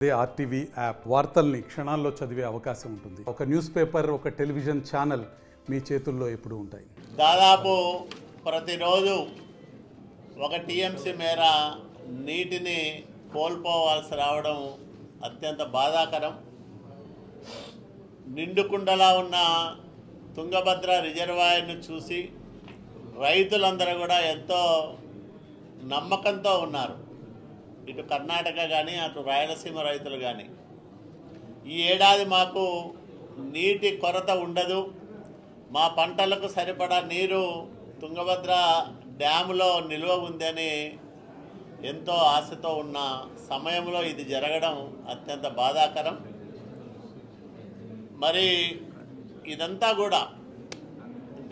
అదే RTV app వార్తల్ని క్షణాల్లో చదివే అవకాశం ఉంటుంది. ఒక న్యూస్ పేపర్, ఒక టెలివిజన్ ఛానల్ మీ చేతుల్లో ఎప్పుడూ ఉంటాయి. దాదాపు ప్రతిరోజు ఒక టీఎంసీ మేర నీటిని కోల్పోవాల్సి రావడం అత్యంత బాధాకరం. నిండుకుండలా ఉన్న తుంగభద్ర రిజర్వాయర్ను చూసి రైతులందరూ కూడా ఎంతో నమ్మకంతో ఉన్నారు. ఇటు కర్ణాటక కానీ అటు రాయలసీమ రైతులు కానీ ఈ ఏడాది మాకు నీటి కొరత ఉండదు, మా పంటలకు సరిపడా నీరు తుంగభద్ర డ్యాములో నిల్వ ఉందని ఎంతో ఆశతో ఉన్న సమయంలో ఇది జరగడం అత్యంత బాధాకరం. మరి ఇదంతా కూడా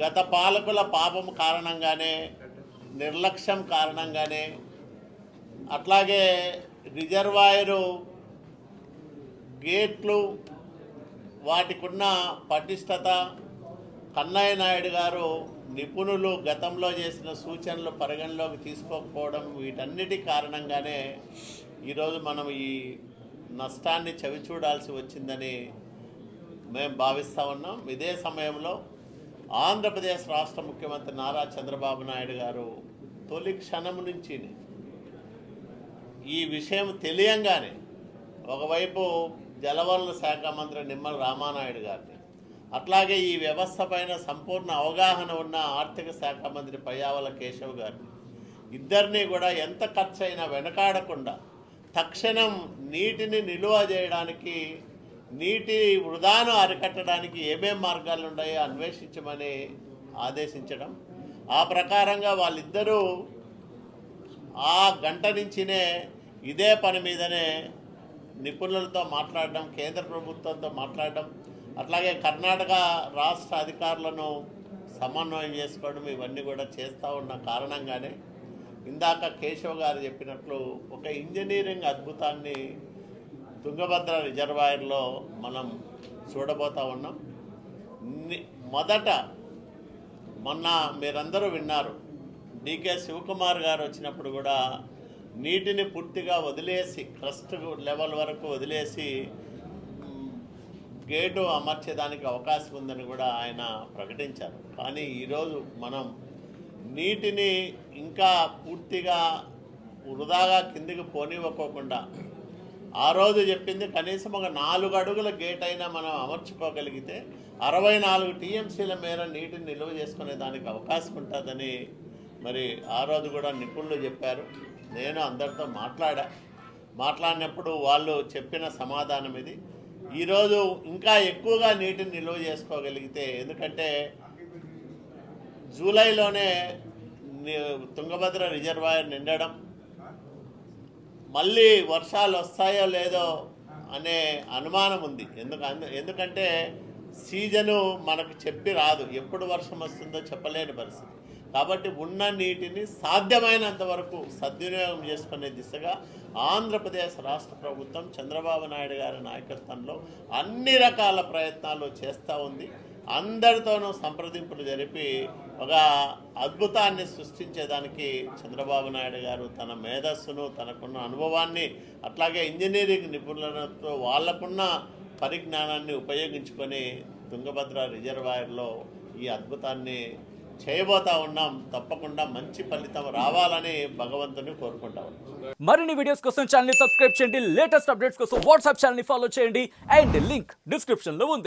గత పాలకుల పాపం కారణంగానే, నిర్లక్ష్యం కారణంగానే, అట్లాగే రిజర్వాయరు గేట్లు వాటికున్న పటిష్టత, కన్నయ్య నాయుడు గారు నిపుణులు గతంలో చేసిన సూచనలు పరిగణలోకి తీసుకోకపోవడం, వీటన్నిటి కారణంగానే ఈరోజు మనం ఈ నష్టాన్ని చవిచూడాల్సి వచ్చిందని మేము భావిస్తూ ఉన్నాం. ఇదే సమయంలో ఆంధ్రప్రదేశ్ రాష్ట్ర ముఖ్యమంత్రి నారా చంద్రబాబు నాయుడు గారు తొలి క్షణం నుంచి ఈ విషయం తెలియంగానే ఒకవైపు జలవనరుల శాఖ మంత్రి నిమ్మల రామానాయుడు గారిని, అట్లాగే ఈ వ్యవస్థ పైన సంపూర్ణ అవగాహన ఉన్న ఆర్థిక శాఖ మంత్రి పయ్యావుల కేశవ్ గారిని, ఇద్దరినీ కూడా ఎంత ఖర్చు అయినా వెనకాడకుండా తక్షణం నీటిని నిలువ చేయడానికి, నీటి వృధాను అరికట్టడానికి ఏమేం మార్గాలు ఉన్నాయో అన్వేషించమని ఆదేశించడం, ఆ ప్రకారంగా వాళ్ళిద్దరూ ఆ గంట నుంచినే ఇదే పని మీదనే నిపుణులతో మాట్లాడడం, కేంద్ర ప్రభుత్వంతో మాట్లాడడం, అట్లాగే కర్ణాటక రాష్ట్ర అధికారులను సమన్వయం చేసుకోవడం, ఇవన్నీ కూడా చేస్తూ ఉన్న కారణంగానే ఇందాక కేశవ్ గారు చెప్పినట్లు ఒక ఇంజనీరింగ్ అద్భుతాన్ని తుంగభద్ర రిజర్వాయర్లో మనం చూడబోతూ ఉన్నాం. మొన్న మీరందరూ విన్నారు, డికే శివకుమార్ గారు వచ్చినప్పుడు కూడా నీటిని పూర్తిగా వదిలేసి, క్రస్ట్ లెవెల్ వరకు వదిలేసి గేటు అమర్చేదానికి అవకాశం ఉందని కూడా ఆయన ప్రకటించారు. కానీ ఈరోజు మనం నీటిని ఇంకా పూర్తిగా వృధాగా కిందికి పోనివ్వకోకుండా, ఆ రోజు చెప్పింది కనీసం ఒక 4 అడుగుల గేట్ అయినా మనం అమర్చుకోగలిగితే 64 టీఎంసీల మేర నీటిని నిల్వ చేసుకునే దానికి అవకాశం ఉంటుందని మరి ఆ రోజు కూడా నిపుణులు చెప్పారు. నేను అందరితో మాట్లాడినప్పుడు వాళ్ళు చెప్పిన సమాధానం ఇది. ఈరోజు ఇంకా ఎక్కువగా నీటిని నిల్వ చేసుకోగలిగితే, ఎందుకంటే జూలైలోనే తుంగభద్ర రిజర్వాయర్ నిండడం, మళ్ళీ వర్షాలు వస్తాయో లేదో అనే అనుమానం ఉంది. ఎందుకంటే సీజను మనకు చెప్పి రాదు, ఎప్పుడు వర్షం వస్తుందో చెప్పలేని పరిస్థితి. కాబట్టి ఉన్న నీటిని సాధ్యమైనంత వరకు సద్వినియోగం చేసుకునే దిశగా ఆంధ్రప్రదేశ్ రాష్ట్ర ప్రభుత్వం చంద్రబాబు నాయుడు గారి నాయకత్వంలో అన్ని రకాల ప్రయత్నాలు చేస్తూ ఉంది. అందరితోనూ సంప్రదింపులు జరిపి ఒక అద్భుతాన్ని సృష్టించేదానికి చంద్రబాబు నాయుడు గారు తన మేధస్సును, తనకున్న అనుభవాన్ని, అట్లాగే ఇంజనీరింగ్ నిపుణులతో వాళ్ళకున్న పరిజ్ఞానాన్ని ఉపయోగించుకొని తుంగభద్ర రిజర్వాయర్లో ఈ అద్భుతాన్ని చేయబోతా ఉన్నాం. తప్పకుండా మంచి ఫలితం రావాలని భగవంతుని కోరుకుంటా ఉన్నాం. మరిన్ని వీడియోస్ కోసం ఛానల్ ని సబ్స్క్రైబ్ చేయండి, లేటెస్ట్ అప్డేట్స్ కోసం వాట్సాప్ ఛానల్ ని ఫాలో చేయండి, అండ్ లింక్ డిస్క్రిప్షన్ లో ఉంది.